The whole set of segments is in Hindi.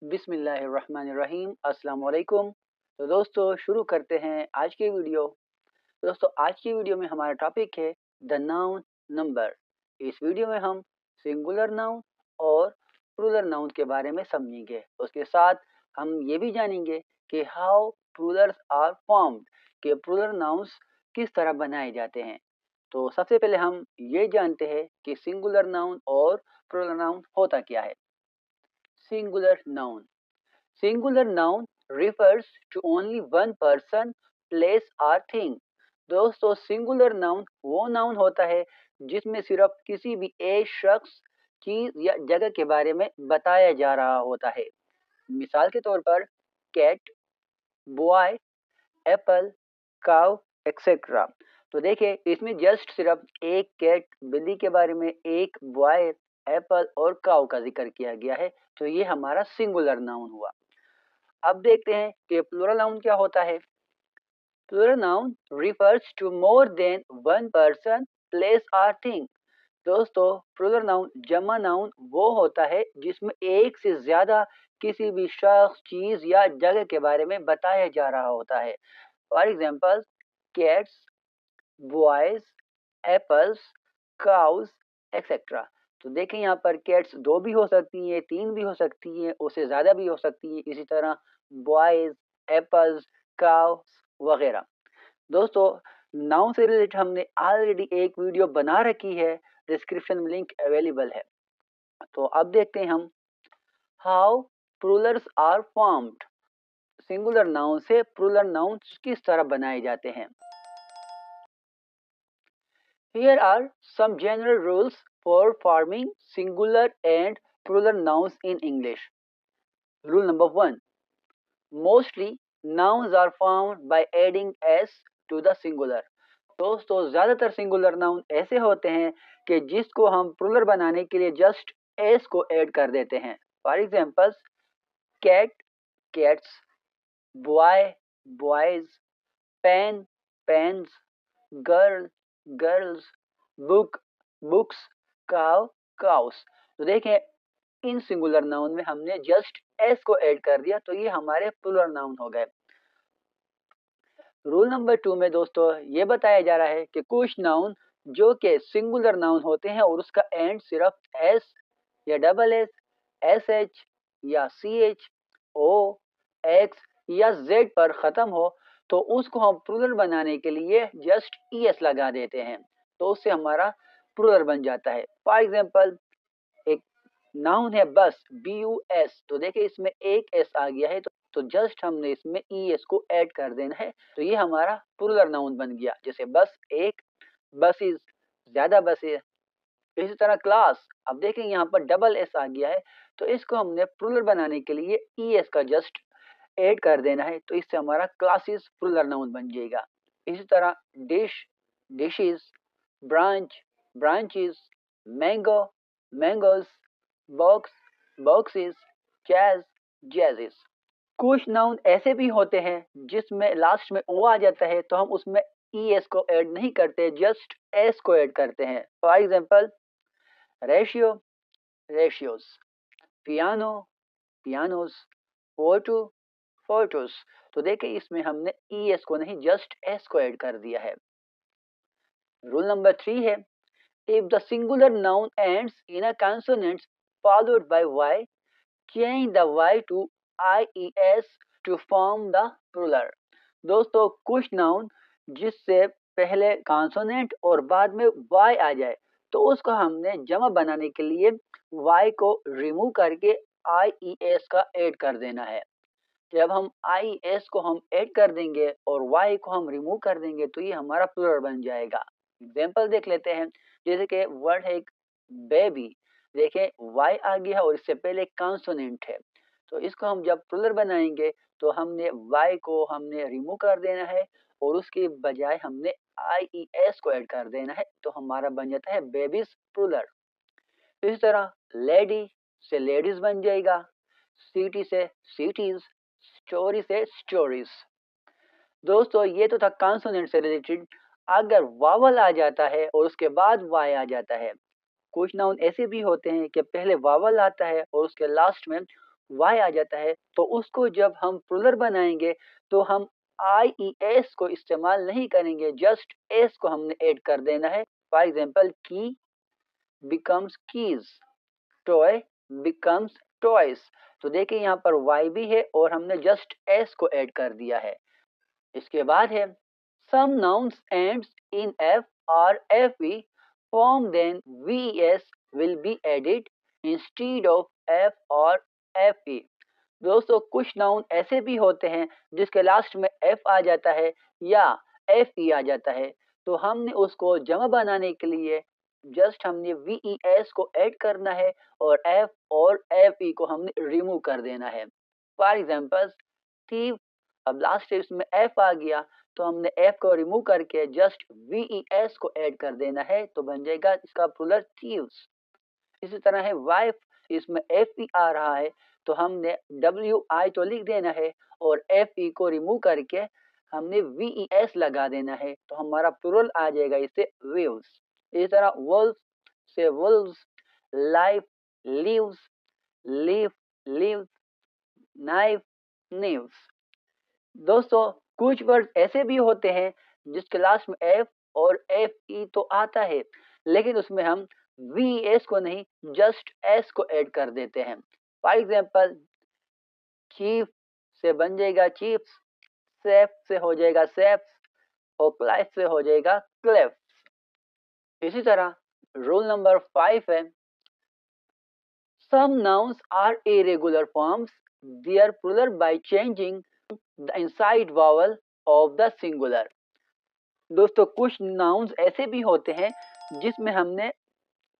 बिस्मिल्लाहिर्रहमानिर्रहीम अस्सलाम वालेकुम। तो दोस्तों शुरू करते हैं आज की वीडियो। दोस्तों आज की वीडियो में हमारा टॉपिक है द नाउन नंबर। इस वीडियो में हम सिंगुलर नाउन और प्लूरल नाउन के बारे में समझेंगे। उसके साथ हम ये भी जानेंगे कि हाउ प्लूरल्स आर फॉर्म्ड, कि प्लूरल नाउन्स किस तरह बनाए जाते हैं। तो सबसे पहले हम ये जानते हैं कि सिंगुलर नाउन और प्लूरल नाउन होता क्या है। Singular noun, Singular noun refers to only one person, place or thing। दोस्तों सिंगुलर नाउन वो नाउन होता है जिसमें सिर्फ किसी भी एक शख्स, चीज या जगह के बारे में बताया जा रहा होता है। मिसाल के तौर पर cat, boy, apple, cow etcetera. तो देखिए इसमें जस्ट सिर्फ एक कैट, बिल्ली के बारे में, एक बॉय, एप्पल और काउ का जिक्र किया गया है। तो ये हमारा सिंगुलर नाउन हुआ। अब देखते हैं कि प्लूरल नाउन क्या होता है। Plural noun refers to more than one person, place और थिंग। दोस्तों प्लूरल नाउन जमा नाउन वो होता है जिसमें एक से ज्यादा किसी भी शख्स, चीज या जगह के बारे में बताया जा रहा होता है। For example cats, boys, apples, cows etcetera. तो देखें यहाँ पर कैट्स दो भी हो सकती हैं, तीन भी हो सकती हैं, उससे ज़्यादा भी हो सकती हैं। इसी तरह बॉयज, एप्पल्स, काउस वगैरह। दोस्तों नाउन से रिलेटेड हमने ऑलरेडी एक वीडियो बना रखी है, डिस्क्रिप्शन में लिंक अवेलेबल है। तो अब देखते हैं हम how plurals are formed. Singular noun से प्लूरल नाउन्स किस तरह बनाए जाते हैं। Here are some general rules for forming singular and plural nouns in English. Rule number 1. Mostly nouns are formed by adding s to the singular. दोस्तों ज़्यादातर सिंगुलर नाउन ऐसे होते हैं कि जिसको हम प्लूरल बनाने के लिए जस्ट s को ऐड कर देते हैं। For example cat, cats, boy, boys, pen, pens, girl, girls, book, books, cow, cows. तो देखें इन सिंगुलर नाउन में हमने जस्ट एस को ऐड कर दिया, तो ये हमारे प्लूरल नाउन हो गए। रूल नंबर 2 में दोस्तों ये बताया जा रहा है कि कुछ नाउन जो कि सिंगुलर नाउन होते हैं और उसका एंड सिर्फ एस या डबल एस, एस एच या सी एच, ओ, एक्स या जेड पर खत्म हो, तो उसको हम प्लूरल बनाने के लिए जस्ट ई एस लगा देते हैं, तो उससे हमारा प्लूरल बन जाता है। फॉर एग्जाम्पल एक नाउन है बस, बी यू एस। तो देखिए इसमें एक एस आ गया है, तो जस्ट हमने इसमें ई एस को ऐड कर देना है, तो ये हमारा प्लूरल नाउन बन गया। जैसे बस एक, बसेस ज्यादा बसें। इसी तरह क्लास, अब देखें यहाँ पर डबल एस आ गया है, तो इसको हमने प्लूरल बनाने के लिए ई एस का जस्ट ऐड कर देना है, तो इससे हमारा क्लासेस प्लूरल नाउन बन जाएगा। इसी तरह dish, dishes, branch, branches, mango, mangoes, box, boxes, jazz, jazzes. कुछ नाउन ऐसे भी होते हैं जिसमें लास्ट में ओ आ जाता है, तो हम उसमें ई एस को ऐड नहीं करते, जस्ट एस को ऐड करते हैं। For example ratio, ratios, piano, pianos, photo, photos. तो देखिए इसमें हमने ई एस को नहीं जस्ट एस को ऐड कर दिया है। रूल नंबर 3 है if the singular noun ends in a consonant followed by y, change the y to ies to form the plural। दोस्तों कुछ नाउन जिससे पहले कॉन्सोनेंट और बाद में y आ जाए, तो उसको हमने जमा बनाने के लिए y को रिमूव करके ies का ऐड कर देना है। जब हम ies को हम ऐड कर देंगे और y को हम रिमूव कर देंगे, तो ये हमारा प्लूरल बन जाएगा। एग्जाम्पल देख लेते हैं, जैसे कि वर्ड है एक बेबी। देखें y आ गया है और इससे पहले कॉन्सोनेंट है, तो इसको हम जब प्लूरल बनाएंगे तो हमने y को हमने रिमूव कर देना है और उसके बजाय हमने ies को ऐड कर देना है, तो हमारा बन जाता है बेबीज प्लूरल। इसी तरह लेडी से लेडीज बन जाएगा, सिटी से सिटीज, स्टोरी से स्टोरीज। दोस्तों ये तो था कॉन्सोनेंट से रिलेटेड। अगर वावल आ जाता है और उसके बाद वाई आ जाता है, कुछ नाउन ऐसे भी होते हैं कि पहले वावल आता है और उसके लास्ट में वाई आ जाता है, तो उसको जब हम प्लूरल बनाएंगे तो हम IES को इस्तेमाल नहीं करेंगे, जस्ट एस को हमने ऐड कर देना है। फॉर एग्जाम्पल, की becomes keys, toy becomes toys. तो देखिए यहाँ पर वाई भी है और हमने जस्ट एस को ऐड कर दिया है। इसके बाद है some nouns ends in F or FE form, then VES will be added instead of F or FE। दोस्तों कुछ नाउन ऐसे भी होते हैं जिसके लास्ट में एफ आ जाता है या FE आ जाता है, तो हमने उसको जमा बनाने के लिए जस्ट हमने VES को ऐड करना है और एफ और FE को हमने रिमूव कर देना है। फॉर एग्जाम्पल, थीव, अब लास्ट इसमें एफ आ गया तो हमने एफ को रिमूव करके जस्ट VES को ऐड कर देना है, तो बन जाएगा इसका प्लूरल थीव्स। इसी तरह है वाइफ, इसमें FE आ रहा है तो हमने WI तो लिख देना है और FE को रिमूव करके हमने VES लगा देना है, तो हमारा प्लूरल आ जाएगा इससे विव्स। इसी तरह वुल्फ से wolves, life lives, live lives, knife knives. दोस्तों कुछ वर्ड ऐसे भी होते हैं जिसके लास्ट में एफ और FE तो आता है, लेकिन उसमें हम VES को नहीं जस्ट एस को ऐड कर देते हैं। फॉर एग्जाम्पल, चीफ से बन जाएगा चीफ्स, सेफ से हो जाएगा सेफ्स और क्लाइफ से हो जाएगा क्लेफ। इसी तरह रूल नंबर 5 है, some nouns are irregular forms, their plural by changing the inside vowel of the singular। दोस्तों कुछ नाउन्स ऐसे भी होते हैं जिसमें हमने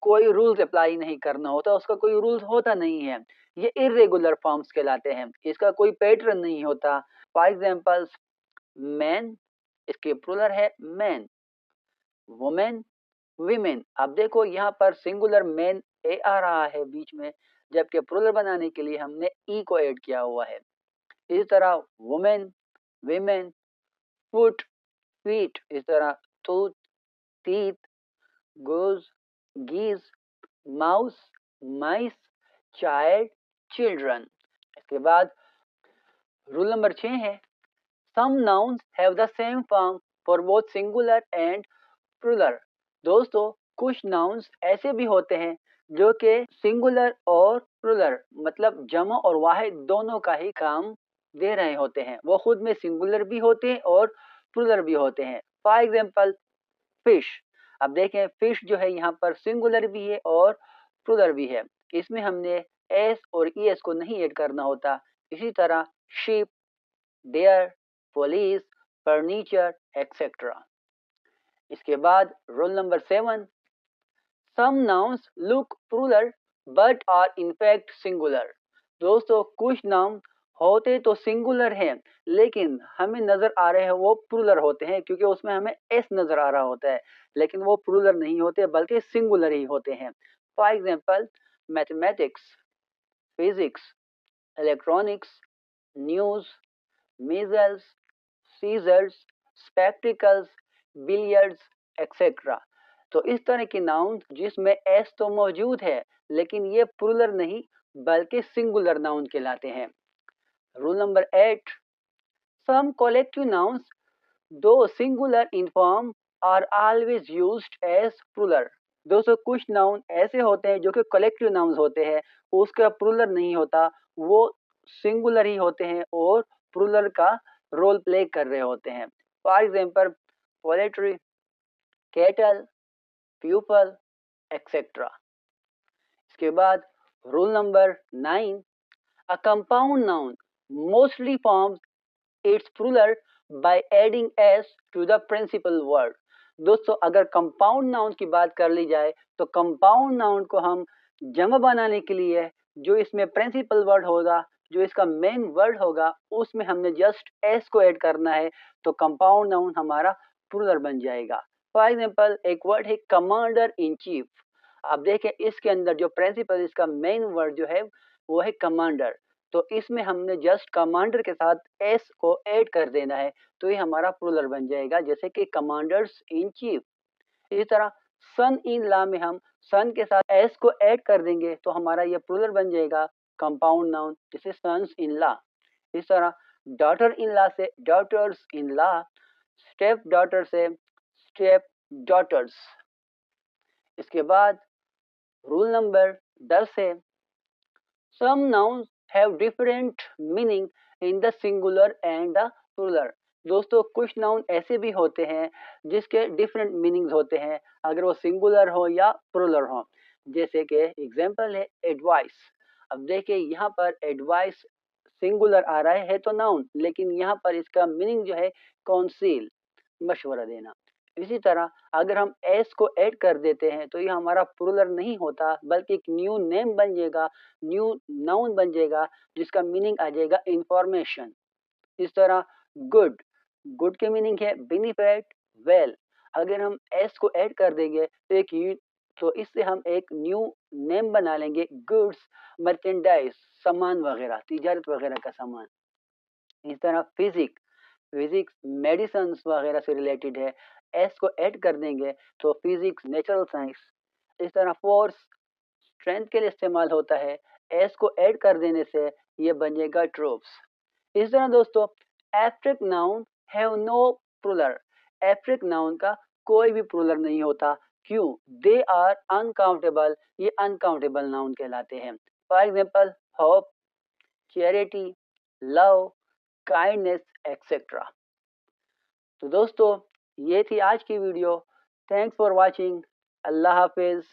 कोई रूल्स अप्लाई नहीं करना होता, उसका कोई रूल्स होता नहीं है, ये इरेगुलर फॉर्म्स कहलाते हैं, इसका कोई पैटर्न नहीं होता। फॉर एग्जाम्पल, मैन, इसके प्लूरल है मैन, वुमेन, वीमेन। अब देखो यहाँ पर सिंगुलर मैन ए आ रहा है बीच में, जबकि प्लूरल बनाने के लिए हमने ई को ऐड किया हुआ है। इसी तरह वुमेन, वीमेन, फुट, फीट, इस तरह tooth, teeth, goose, geese, mouse, mice, child, children. इसके बाद रूल नंबर 6 है, some nouns have the same form for both singular and plural. दोस्तों कुछ नाउन्स ऐसे भी होते हैं जो कि सिंगुलर और प्लूरल मतलब जमा और वाहिद दोनों का ही काम दे रहे होते हैं, वो खुद में सिंगुलर भी होते हैं और प्लूरल भी होते हैं। For example, fish. अब देखें फिश जो है यहाँ पर सिंगुलर भी है और प्लूरल भी है, इसमें हमने एस और ES को नहीं ऐड करना होता। इसी तरह sheep, deer, police, furniture, etcetera. इसके बाद rule number 7, some nouns look plural but are in fact singular. दोस्तों कुछ नाउन होते तो सिंगुलर हैं लेकिन हमें नजर आ रहे हैं वो प्लूरल होते हैं, क्योंकि उसमें हमें एस नजर आ रहा होता है, लेकिन वो प्लूरल नहीं होते बल्कि सिंगुलर ही होते हैं। For example, mathematics, physics, electronics, news, measles, scissors, spectacles, billiards, etcetera. तो इस तरह के नाउन जिसमें एस तो मौजूद है लेकिन ये प्लूरल नहीं बल्कि सिंगुलर नाउन कहलाते हैं। Rule number 8, some collective nouns though singular in form are always used as plural। दोस्तों कुछ नाउन ऐसे होते हैं जो कि कलेक्टिव नाउन्स होते हैं, उसका प्लूरल नहीं होता, वो सिंगुलर ही होते हैं और प्लूरल का रोल प्ले कर रहे होते हैं। For example, poultry, cattle, people, etcetera. इसके बाद rule number 9, a compound noun mostly forms its plural by adding s to the principal word। दोस्तों अगर कंपाउंड नाउन की बात कर ली जाए तो कंपाउंड नाउन को हम जमा बनाने के लिए जो इसमें प्रिंसिपल वर्ड होगा, जो इसका मेन वर्ड होगा, उसमें हमने जस्ट एस को ऐड करना है, तो कंपाउंड नाउन हमारा प्लूरल बन जाएगा। फॉर एग्जाम्पल, एक वर्ड है कमांडर इन चीफ। आप देखें इसके अंदर जो प्रिंसिपल इसका मेन वर्ड जो है वो है कमांडर, तो इसमें हमने जस्ट कमांडर के साथ एस को ऐड कर देना है, तो ये हमारा प्लूरल बन जाएगा, जैसे कि कमांडर्स इन चीफ। इसी तरह सन इन लॉ में हम सन के साथ एस को ऐड कर देंगे तो हमारा ये प्लूरल बन जाएगा, कंपाउंड नाउन, जैसे सन्स इन लॉ। इस तरह डॉटर इन लॉ से daughters in law, stepdaughter से स्टेप डॉटर्स। इसके बाद रूल नंबर 10 है, some nouns have different meaning in the singular and the plural. दोस्तों कुछ नाउन ऐसे भी होते हैं जिसके डिफरेंट मीनिंग्स होते हैं, अगर वो सिंगुलर हो या प्लूरल हो। जैसे कि एग्जांपल है एडवाइस। अब देखिए यहाँ पर एडवाइस सिंगुलर आ रहा है तो नाउन, लेकिन यहाँ पर इसका मीनिंग जो है काउंसिल, मशवरा देना। इसी तरह अगर हम एस को ऐड कर देते हैं तो ये हमारा प्लूरल नहीं होता, बल्कि एक न्यू नेम बन जाएगा, न्यू नाउन बन जाएगा, जिसका मीनिंग आ जाएगा इंफॉर्मेशन। इस तरह गुड, गुड के मीनिंग है बेनिफिट, वेल। अगर हम एस को ऐड कर देंगे तो तो इससे हम एक न्यू नेम बना लेंगे, गुड्स मर्चेंडाइज, सामान वगैरह, तिजारत वगैरह का सामान। इस तरह फिजिक्स, फिजिक्स मेडिसिन वगैरह से रिलेटेड है, एस को ऐड कर देंगे तो फिजिक्स नेचुरल साइंस। इस तरह फोर्स स्ट्रेंथ के लिए इस्तेमाल होता है, एस को ऐड कर देने से ये बन जाएगा ट्रूप्स। इस तरह दोस्तों abstract noun have no plural, abstract noun का कोई भी प्लूरल नहीं होता। क्यों? दे आर अनकाउंटेबल, ये अनकाउंटेबल नाउन कहलाते हैं। For example hope, charity, love, kindness etcetera. तो दोस्तों ये थी आज की वीडियो। Thanks for watching. अल्लाह हाफिज।